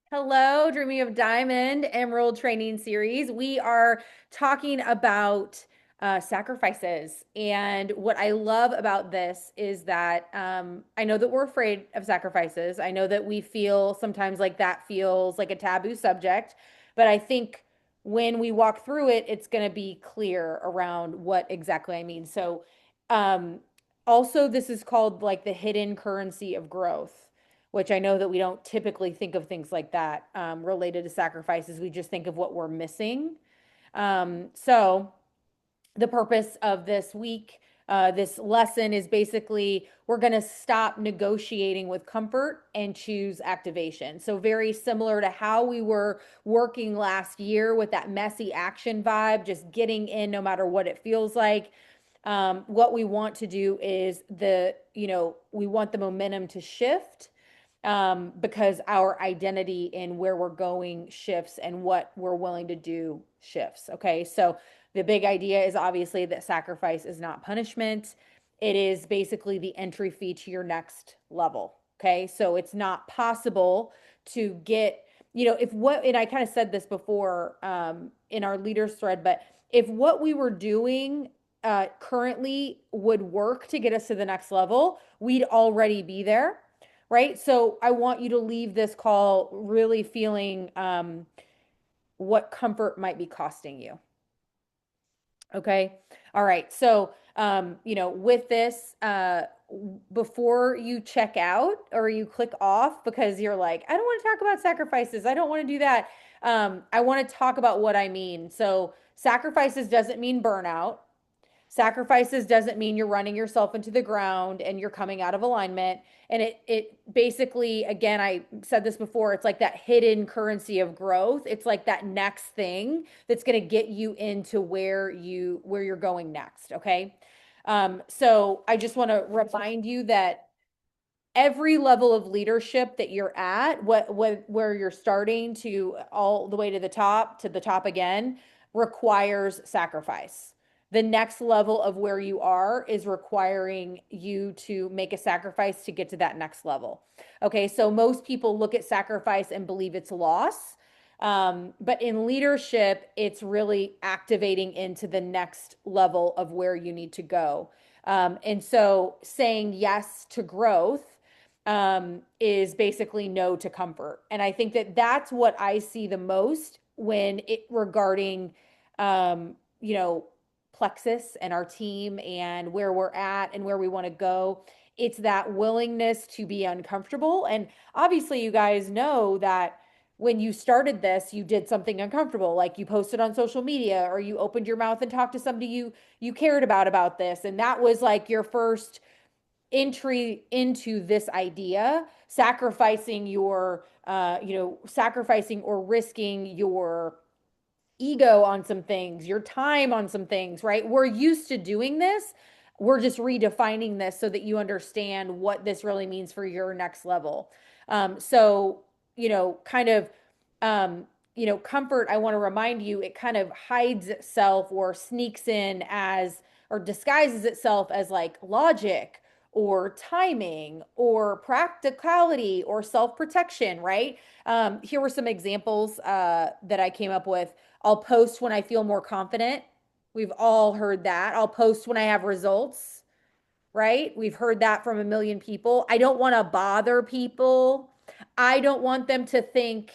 Hello, Dreaming of Diamond Emerald Training Series. We are talking about sacrifices. And what I love about this is that I know that we're afraid of sacrifices. I know that we feel sometimes like that feels like a taboo subject. But I think when we walk through it, it's going to be clear around what exactly I mean. So, um, also, this is called like the hidden currency of growth, which I know that we don't typically think of things like that related to sacrifices. We just think of what we're missing. So the purpose of this week, this lesson is basically we're going to stop negotiating with comfort and choose activation. So, very similar to how we were working last year with that messy action vibe, just getting in no matter what it feels like. What we want to do is we want the momentum to shift because our identity in where we're going shifts and what we're willing to do shifts. Okay. So the big idea is obviously that sacrifice is not punishment. It is basically the entry fee to your next level. Okay. So it's not possible to get, if what, and I kind of said this before in our leaders thread, but if what we were doing currently would work to get us to the next level, we'd already be there, right? So I want you to leave this call really feeling what comfort might be costing you. Okay. All right. So, with this, before you check out or you click off because you're like, I don't want to talk about sacrifices. I don't want to do that. I want to talk about what I mean. So, sacrifices doesn't mean burnout. Sacrifices doesn't mean you're running yourself into the ground and you're coming out of alignment. And it basically, again, I said this before, it's like that hidden currency of growth. It's like that next thing that's going to get you into where you're going next. Okay. So I just want to remind you that every level of leadership that you're at, where you're starting to all the way to the top again, requires sacrifice. The next level of where you are is requiring you to make a sacrifice to get to that next level. Okay, so most people look at sacrifice and believe it's loss. But in leadership, it's really activating into the next level of where you need to go. And so saying yes to growth is basically no to comfort. And I think that that's what I see the most when it regarding, um, you know, Plexus and our team and where we're at and where we want to go. It's that willingness to be uncomfortable. And obviously, you guys know that when you started this, you did something uncomfortable, like you posted on social media or you opened your mouth and talked to somebody you cared about this. And that was like your first entry into this idea, sacrificing or risking your ego on some things, your time on some things, right? We're used to doing this. We're just redefining this so that you understand what this really means for your next level. So, kind of, comfort, I want to remind you, it kind of hides itself or sneaks in as, or disguises itself as like logic or timing or practicality or self-protection, right? Here were some examples that I came up with. I'll post when I feel more confident. We've all heard that. I'll post when I have results, right? We've heard that from a million people. I don't want to bother people. I don't want them to think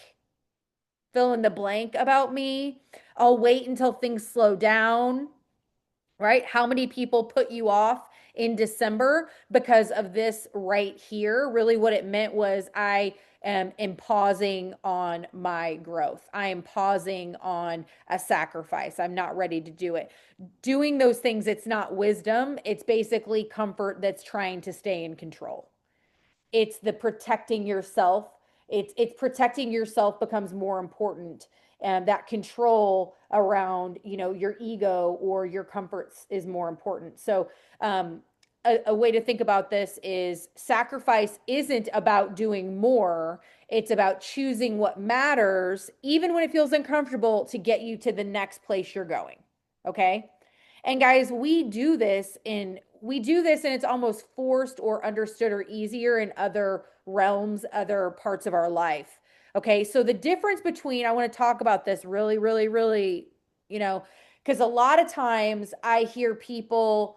fill in the blank about me. I'll wait until things slow down, right? How many people put you off in December because of this right here? Really, what it meant was I am pausing on my growth. I am pausing on a sacrifice. I'm not ready to do it. Doing those things, it's not wisdom. It's basically comfort that's trying to stay in control. It's the protecting yourself. It's protecting yourself becomes more important, and that control around your ego or your comforts is more important. So a way to think about this is sacrifice isn't about doing more. It's about choosing what matters, even when it feels uncomfortable, to get you to the next place you're going. Okay. And guys, we do this and it's almost forced or understood or easier in other realms, other parts of our life. Okay. So the difference between, I want to talk about this really, really, really, you know, because a lot of times I hear people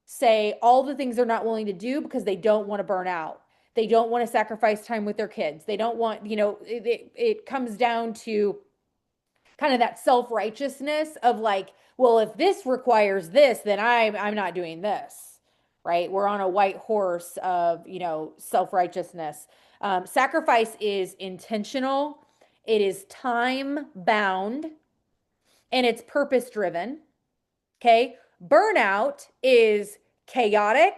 say all the things they're not willing to do because they don't want to burn out. They don't want to sacrifice time with their kids. They don't want, it comes down to kind of that self-righteousness of like, well, if this requires this, then I'm not doing this. Right? We're on a white horse of, self-righteousness. Sacrifice is intentional, it is time bound, and it's purpose driven. Okay. Burnout is chaotic,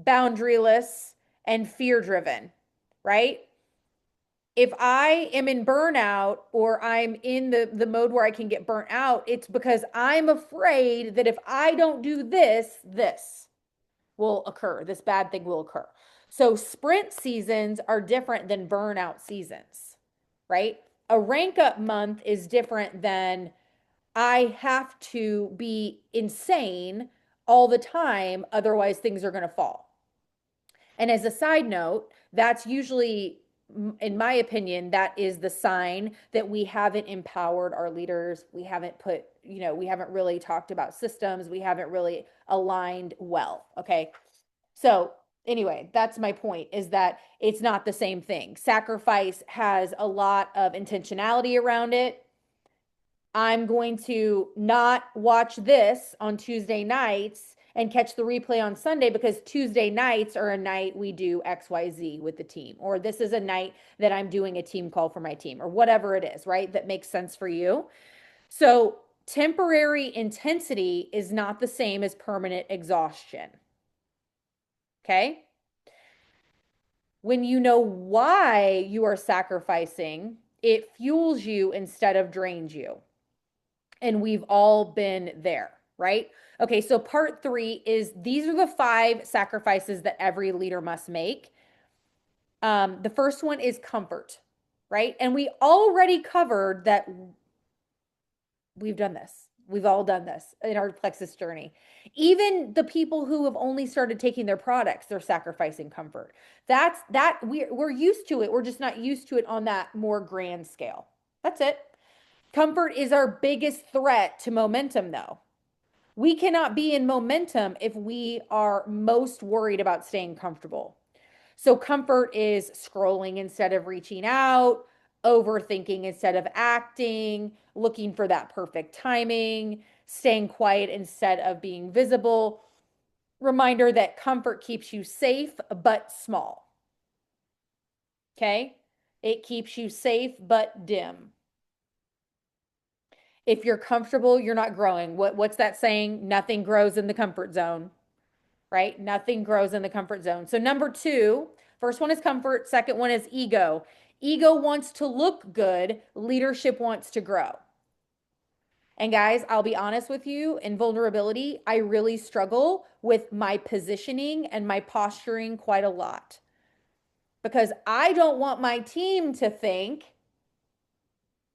boundaryless, and fear driven, right? If I am in burnout or I'm in the mode where I can get burnt out, it's because I'm afraid that if I don't do this, this will occur. This bad thing will occur. So sprint seasons are different than burnout seasons, right? A rank up month is different than I have to be insane all the time, otherwise things are going to fall. And as a side note, that's usually, in my opinion, that is the sign that we haven't empowered our leaders. We haven't put, we haven't really talked about systems. We haven't really aligned well. Okay. So, anyway, that's my point, is that it's not the same thing. Sacrifice has a lot of intentionality around it. I'm going to not watch this on Tuesday nights and catch the replay on Sunday because Tuesday nights are a night we do XYZ with the team, or this is a night that I'm doing a team call for my team, or whatever it is, right? That makes sense for you. So, temporary intensity is not the same as permanent exhaustion. Okay? When you know why you are sacrificing, it fuels you instead of drains you. And we've all been there, right? Okay, so part 3 is these are the 5 sacrifices that every leader must make. The first one is comfort, right? And we already covered that we've done this. We've all done this in our Plexus journey. Even the people who have only started taking their products, they're sacrificing comfort. We're used to it. We're just not used to it on that more grand scale. That's it. Comfort is our biggest threat to momentum, though. We cannot be in momentum if we are most worried about staying comfortable. So, comfort is scrolling instead of reaching out, overthinking instead of acting, looking for that perfect timing, staying quiet instead of being visible. Reminder that comfort keeps you safe but small. Okay? It keeps you safe but dim. If you're comfortable, you're not growing. What's that saying? Nothing grows in the comfort zone, right? Nothing grows in the comfort zone. So number 2, first one is comfort, second one is ego. Ego wants to look good, leadership wants to grow. And guys, I'll be honest with you, in vulnerability, I really struggle with my positioning and my posturing quite a lot. Because I don't want my team to think,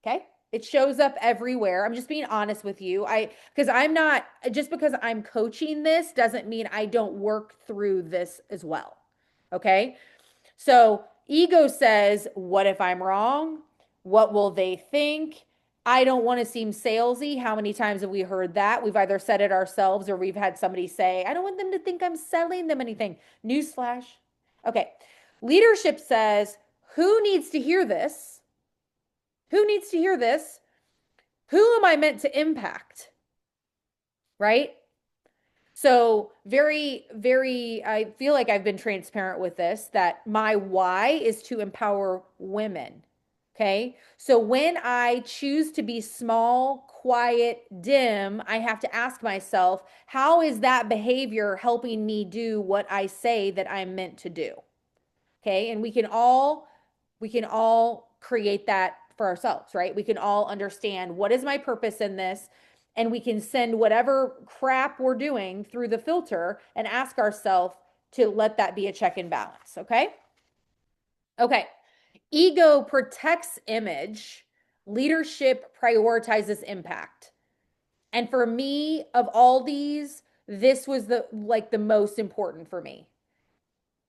okay, it shows up everywhere. I'm just being honest with you. Because I'm not, just because I'm coaching this doesn't mean I don't work through this as well. Okay. So ego says, what if I'm wrong? What will they think? I don't want to seem salesy. How many times have we heard that? We've either said it ourselves or we've had somebody say, I don't want them to think I'm selling them anything. Newsflash. Okay. Leadership says, who needs to hear this? Who needs to hear this? Who am I meant to impact? Right? So, very, very, I feel like I've been transparent with this, that my why is to empower women. Okay. So, when I choose to be small, quiet, dim, I have to ask myself, how is that behavior helping me do what I say that I'm meant to do? Okay. And we can all create that for ourselves, right? We can all understand what is my purpose in this, and we can send whatever crap we're doing through the filter and ask ourselves to let that be a check and balance, okay? Okay. Ego protects image, leadership prioritizes impact. And for me, of all these, this was the most important for me.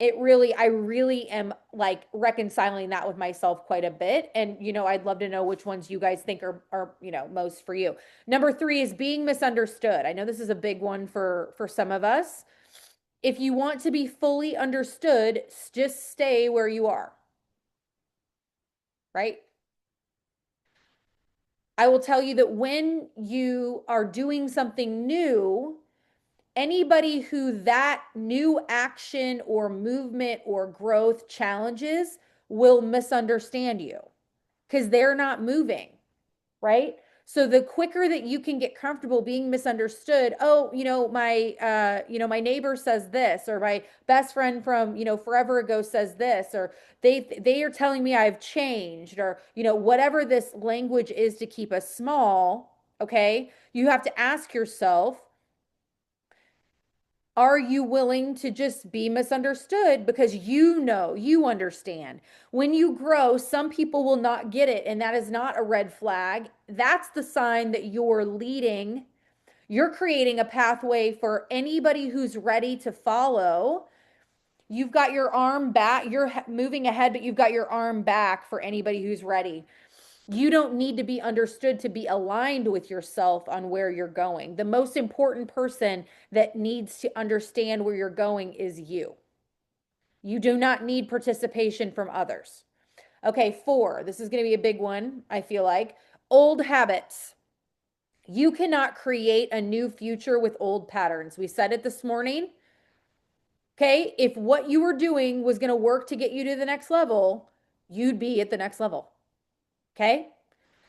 I really am like reconciling that with myself quite a bit. And, I'd love to know which ones you guys think are, most for you. Number three is being misunderstood. I know this is a big one for some of us. If you want to be fully understood, just stay where you are, right? I will tell you that when you are doing something new, anybody who that new action or movement or growth challenges will misunderstand you because they're not moving, right? So the quicker that you can get comfortable being misunderstood, oh, my neighbor says this, or my best friend from, forever ago says this, or they are telling me I've changed, or, whatever this language is to keep us small, okay? You have to ask yourself, are you willing to just be misunderstood because you understand? When you grow, some people will not get it, and that is not a red flag. That's the sign that you're leading. You're creating a pathway for anybody who's ready to follow. You've got your arm back, you're moving ahead, but you've got your arm back for anybody who's ready. You don't need to be understood to be aligned with yourself on where you're going. The most important person that needs to understand where you're going is you. You do not need participation from others. Okay, four. This is going to be a big one, I feel like. Old habits. You cannot create a new future with old patterns. We said it this morning. Okay, if what you were doing was going to work to get you to the next level, you'd be at the next level. Okay?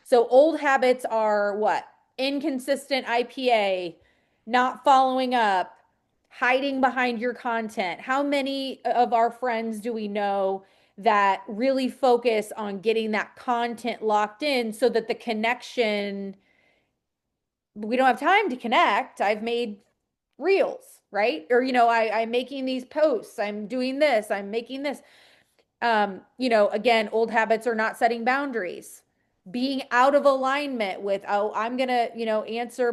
So old habits are what? Inconsistent IPA, not following up, hiding behind your content. How many of our friends do we know that really focus on getting that content locked in so that the connection, we don't have time to connect. I've made reels, right? Or, I'm making these posts, I'm doing this, I'm making this. Again, old habits are not setting boundaries, being out of alignment with, oh, I'm gonna, answer,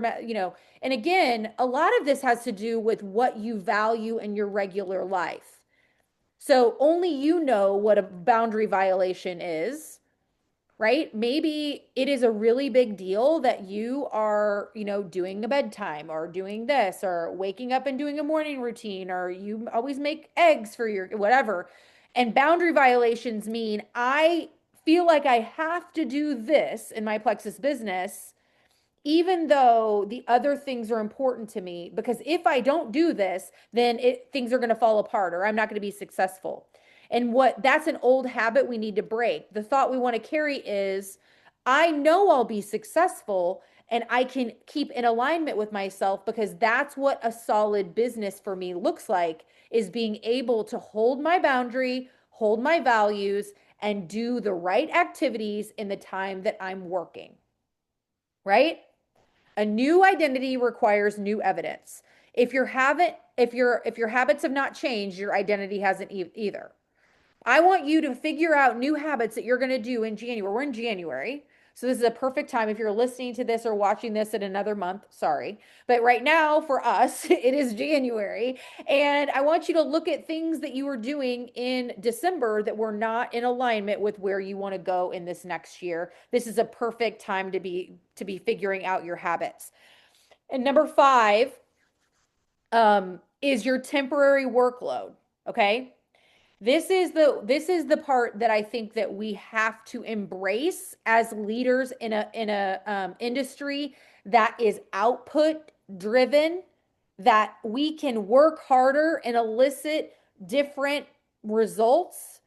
and again, a lot of this has to do with what you value in your regular life. So only you know what a boundary violation is, right? Maybe it is a really big deal that you are, doing a bedtime or doing this or waking up and doing a morning routine, or you always make eggs for your whatever. And boundary violations mean I feel like I have to do this in my Plexus business, even though the other things are important to me, because if I don't do this, then things are going to fall apart or I'm not going to be successful. And that's an old habit we need to break. The thought we want to carry is, I know I'll be successful and I can keep in alignment with myself, because that's what a solid business for me looks like, is being able to hold my boundary, hold my values, and do the right activities in the time that I'm working. Right? A new identity requires new evidence. If your habits have not changed, your identity hasn't either. I want you to figure out new habits that you're going to do in January. We're in January. So this is a perfect time if you're listening to this or watching this in another month. Sorry. But right now for us, it is January. And I want you to look at things that you were doing in December that were not in alignment with where you want to go in this next year. This is a perfect time to be figuring out your habits. And number five, is your temporary workload. Okay. This is the part that I think that we have to embrace as leaders in a industry that is output driven, that we can work harder and elicit different results.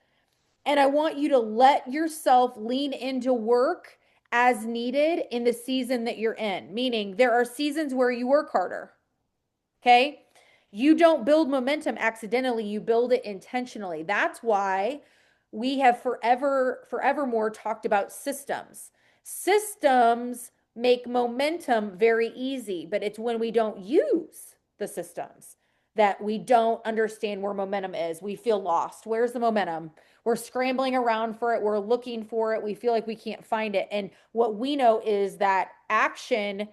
And I want you to let yourself lean into work as needed in the season that you're in. Meaning, there are seasons where you work harder. Okay. You don't build momentum accidentally, you build it intentionally. That's why we have forevermore talked about systems. Systems make momentum very easy, but it's when we don't use the systems that we don't understand where momentum is. We feel lost. Where's the momentum? We're scrambling around for it. We're looking for it. We feel like we can't find it. And what we know is that action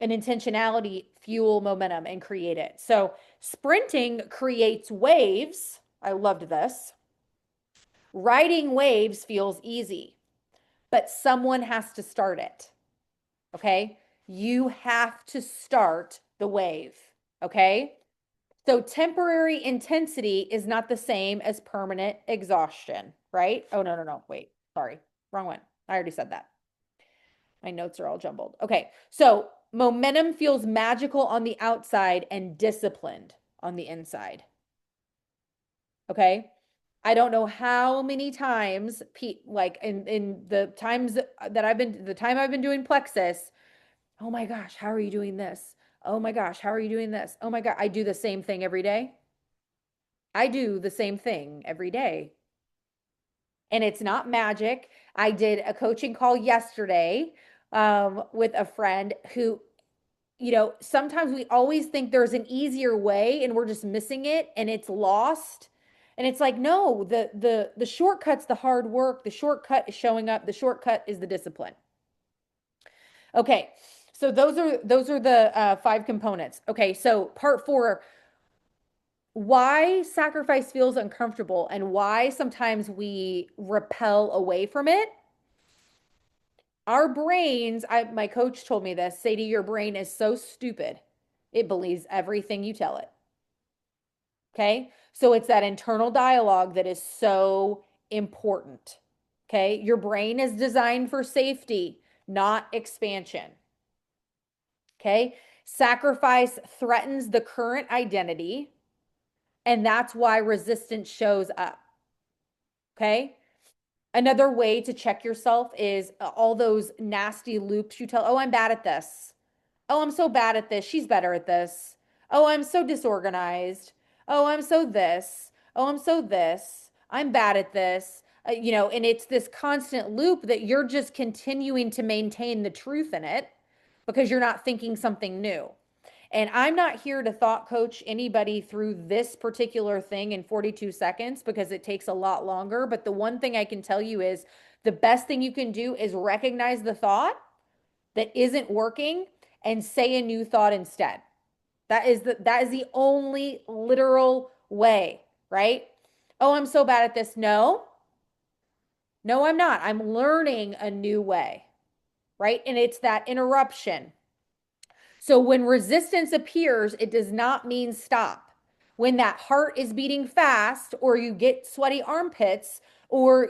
and intentionality fuel momentum and create it. So sprinting creates waves, I loved this. Riding waves feels easy, but someone has to start it. Okay. You have to start the wave. Okay. So temporary intensity is not the same as permanent exhaustion, right? Oh, no, no, no. Wait, sorry. Wrong one. I already said that. My notes are all jumbled. Okay. So momentum feels magical on the outside and disciplined on the inside. Okay. I don't know how many times, like in the times that the time I've been doing Plexus, oh my gosh, how are you doing this? Oh my gosh, how are you doing this? Oh my God, I do the same thing every day. I do the same thing every day. And it's not magic. I did a coaching call yesterday with a friend who, sometimes we always think there's an easier way and we're just missing it and it's lost. And it's like, no, the shortcut's the hard work. The shortcut is showing up. The shortcut is the discipline. Okay. So those are the 5 components. Okay. So part 4, why sacrifice feels uncomfortable and why sometimes we repel away from it. Our brains, my coach told me this, say to your brain is so stupid. It believes everything you tell it. Okay? So it's that internal dialogue that is so important. Okay? Your brain is designed for safety, not expansion. Okay? Sacrifice threatens the current identity, and that's why resistance shows up. Okay? Another way to check yourself is all those nasty loops you tell, oh, I'm bad at this. Oh, I'm so bad at this. She's better at this. Oh, I'm so disorganized. Oh, I'm so this. Oh, I'm so this. I'm bad at this. And it's this constant loop that you're just continuing to maintain the truth in it because you're not thinking something new. And I'm not here to thought coach anybody through this particular thing in 42 seconds because it takes a lot longer. But the one thing I can tell you is the best thing you can do is recognize the thought that isn't working and say a new thought instead. That is the only literal way, right? Oh, I'm so bad at this. No. No, I'm not. I'm learning a new way, right? And it's that interruption. So when resistance appears, it does not mean stop. When that heart is beating fast, or you get sweaty armpits, or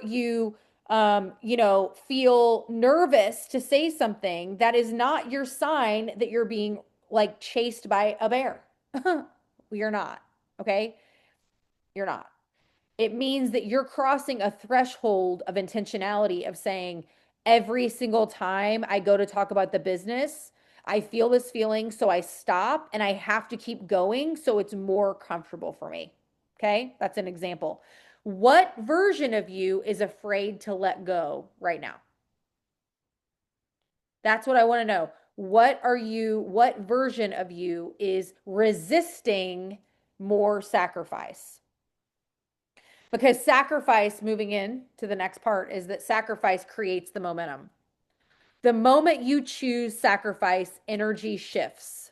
feel nervous to say something, that is not your sign that you're being like chased by a bear. You're not. Okay. You're not. It means that you're crossing a threshold of intentionality of saying, every single time I go to talk about the business, I feel this feeling, so I stop and I have to keep going so it's more comfortable for me. Okay, that's an example. What version of you is afraid to let go right now? That's what I want to know. What version of you is resisting more sacrifice? Because sacrifice, moving in to the next part, is that sacrifice creates the momentum. The moment you choose sacrifice, energy shifts.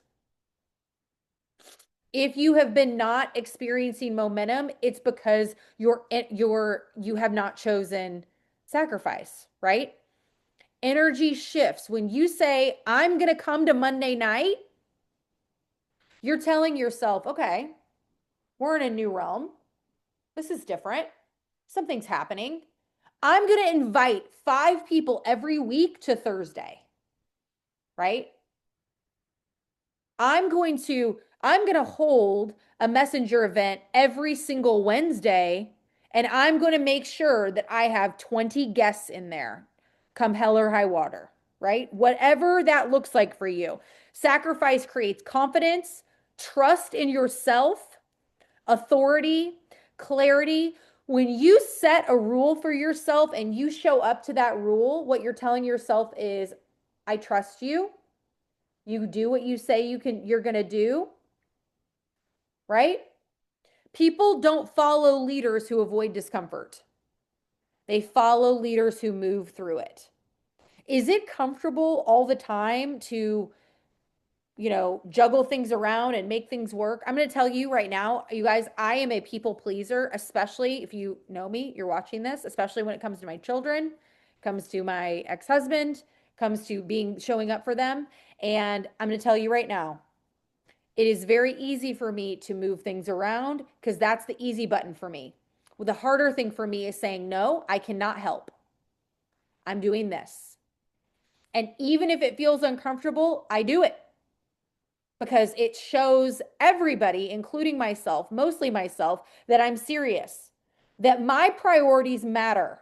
If you have been not experiencing momentum, it's because you have not chosen sacrifice, right? Energy shifts. When you say, I'm going to come to Monday night, you're telling yourself, okay, we're in a new realm. This is different. Something's happening. I'm going to invite 5 people every week to Thursday, right? I'm going to hold a messenger event every single Wednesday, and I'm going to make sure that I have 20 guests in there come hell or high water, right? Whatever that looks like for you. Sacrifice creates confidence, trust in yourself, authority, clarity. When you set a rule for yourself and you show up to that rule, what you're telling yourself is, I trust you. You do what you say you're going to do, right? People don't follow leaders who avoid discomfort. They follow leaders who move through it. Is it comfortable all the time to juggle things around and make things work. I'm going to tell you right now, you guys, I am a people pleaser, especially if you know me, you're watching this, especially when it comes to my children, comes to my ex-husband, comes to showing up for them. And I'm going to tell you right now, it is very easy for me to move things around because that's the easy button for me. Well, the harder thing for me is saying, no, I cannot help. I'm doing this. And even if it feels uncomfortable, I do it because it shows everybody, including myself, mostly myself, that I'm serious, that my priorities matter,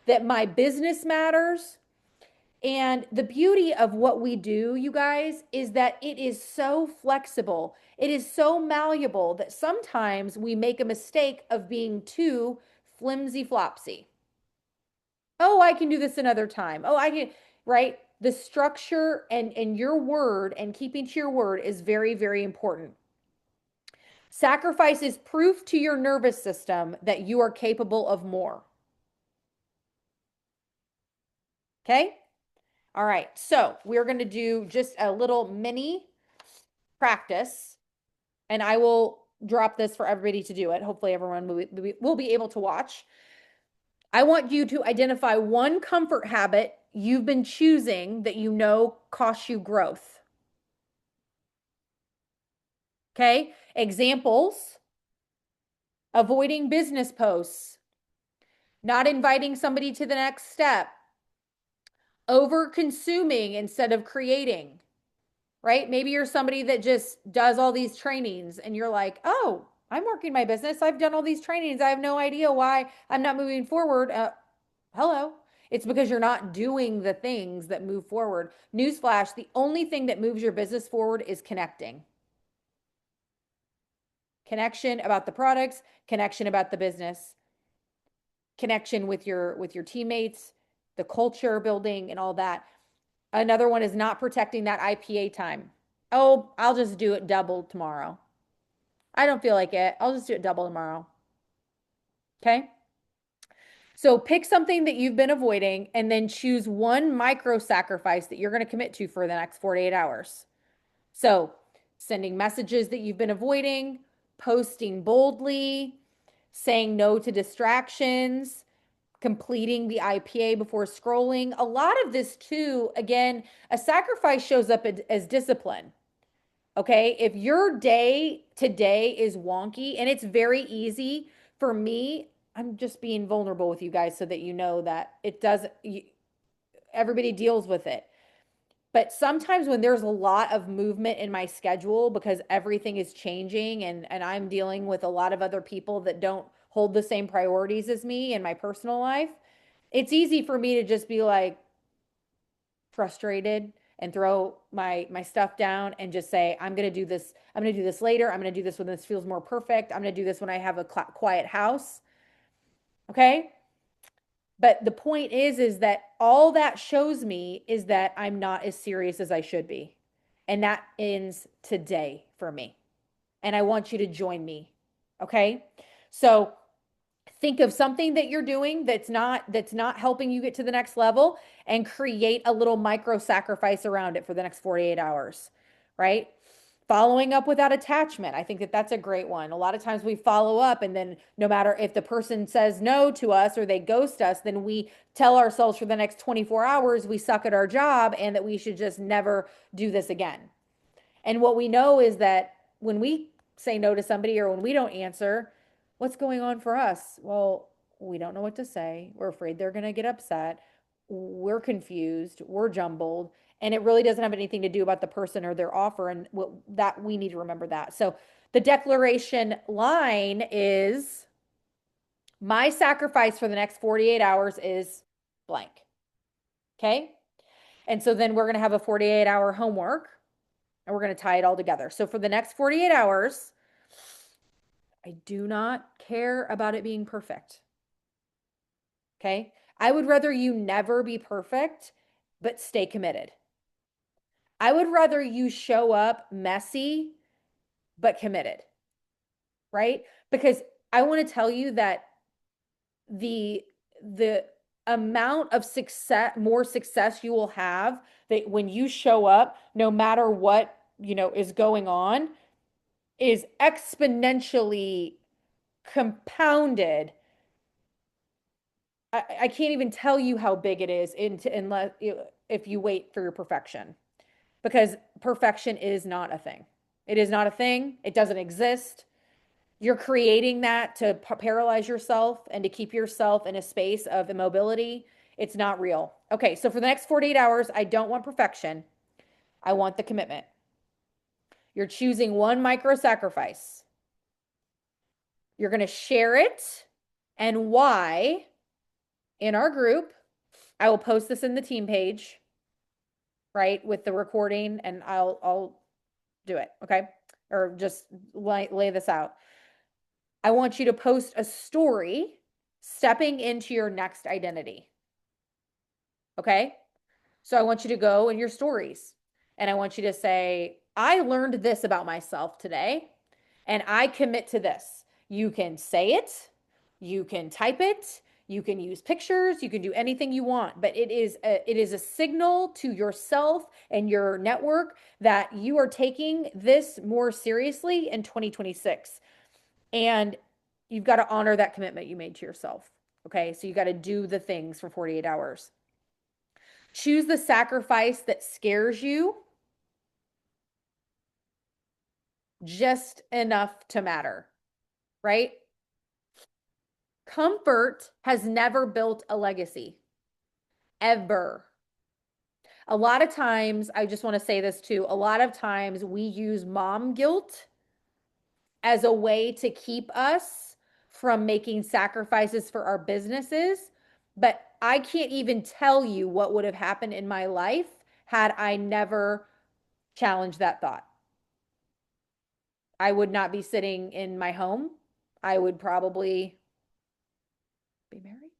that my business matters. And the beauty of what we do, you guys, is that it is so flexible. It is so malleable that sometimes we make a mistake of being too flimsy flopsy. Oh, I can do this another time. Oh, I can, right? The structure and your word and keeping to your word is very, very important. Sacrifice is proof to your nervous system that you are capable of more. Okay? All right. So we're going to do just a little mini practice, and I will drop this for everybody to do it. Hopefully, everyone will be able to watch. I want you to identify one comfort habit you've been choosing that you know costs you growth. Okay? Examples: avoiding business posts, not inviting somebody to the next step, over consuming instead of creating, right? Maybe you're somebody that just does all these trainings and you're like, oh, I'm working my business. I've done all these trainings. I have no idea why I'm not moving forward. Hello. It's because you're not doing the things that move forward. Newsflash, the only thing that moves your business forward is connecting. Connection about the products, connection about the business, connection with your teammates, the culture building and all that. Another one is not protecting that IPA time. Oh, I'll just do it double tomorrow. I don't feel like it. I'll just do it double tomorrow. Okay? So pick something that you've been avoiding and then choose one micro sacrifice that you're going to commit to for the next 48 hours. So sending messages that you've been avoiding, posting boldly, saying no to distractions, completing the IPA before scrolling. A lot of this, too, again, a sacrifice shows up as discipline. Okay. If your day today is wonky, and it's very easy for me, I'm just being vulnerable with you guys so that you know that it does, everybody deals with it. But sometimes when there's a lot of movement in my schedule because everything is changing and I'm dealing with a lot of other people that don't hold the same priorities as me in my personal life, it's easy for me to just be like frustrated and throw my stuff down and just say, I'm going to do this. I'm going to do this later. I'm going to do this when this feels more perfect. I'm going to do this when I have a quiet house. Okay? But the point is that all that shows me is that I'm not as serious as I should be. And that ends today for me. And I want you to join me. Okay? So think of something that you're doing that's not helping you get to the next level and create a little micro sacrifice around it for the next 48 hours, right? Following up without attachment. I think that that's a great one. A lot of times we follow up and then no matter if the person says no to us or they ghost us, then we tell ourselves for the next 24 hours we suck at our job and that we should just never do this again. And what we know is that when we say no to somebody or when we don't answer, what's going on for us? Well, we don't know what to say. We're afraid they're going to get upset. We're confused. We're jumbled. And it really doesn't have anything to do about the person or their offer. And that we need to remember that. So the declaration line is my sacrifice for the next 48 hours is blank. Okay. And so then we're going to have a 48-hour homework and we're going to tie it all together. So for the next 48 hours, I do not care about it being perfect. Okay. I would rather you never be perfect, but stay committed. I would rather you show up messy, but committed. Right. Because I want to tell you that the amount of success, more success you will have that when you show up, no matter what is going on is exponentially compounded. I can't even tell you how big it is unless if you wait for your perfection, because perfection is not a thing. It is not a thing. It doesn't exist. You're creating that to paralyze yourself and to keep yourself in a space of immobility. It's not real. Okay, so for the next 48 hours, I don't want perfection. I want the commitment. You're choosing one micro sacrifice. You're going to share it and why in our group. I will post this in the team page, right, with the recording, and I'll do it, okay? Or just lay this out. I want you to post a story stepping into your next identity. Okay? So I want you to go in your stories and I want you to say, I learned this about myself today and I commit to this. You can say it, you can type it, you can use pictures, you can do anything you want, but it is a signal to yourself and your network that you are taking this more seriously in 2026. And you've got to honor that commitment you made to yourself. Okay? So you got to do the things for 48 hours. Choose the sacrifice that scares you just enough to matter, right? Comfort has never built a legacy, ever. A lot of times, I just want to say this too, a lot of times we use mom guilt as a way to keep us from making sacrifices for our businesses. But I can't even tell you what would have happened in my life had I never challenged that thought. I would not be sitting in my home. I would probably be married.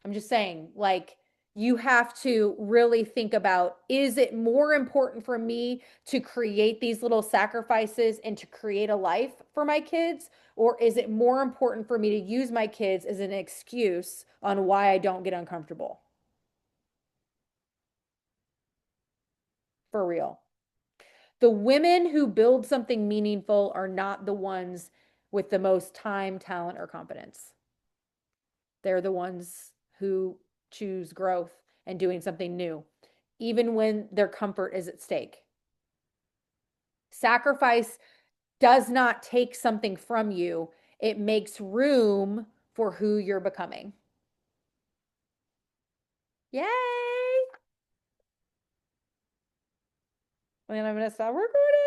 I'm just saying, like, you have to really think about, is it more important for me to create these little sacrifices and to create a life for my kids? Or is it more important for me to use my kids as an excuse on why I don't get uncomfortable? For real. The women who build something meaningful are not the ones with the most time, talent, or competence. They're the ones who choose growth and doing something new, even when their comfort is at stake. Sacrifice does not take something from you, it makes room for who you're becoming. Yay! And I'm going to stop recording.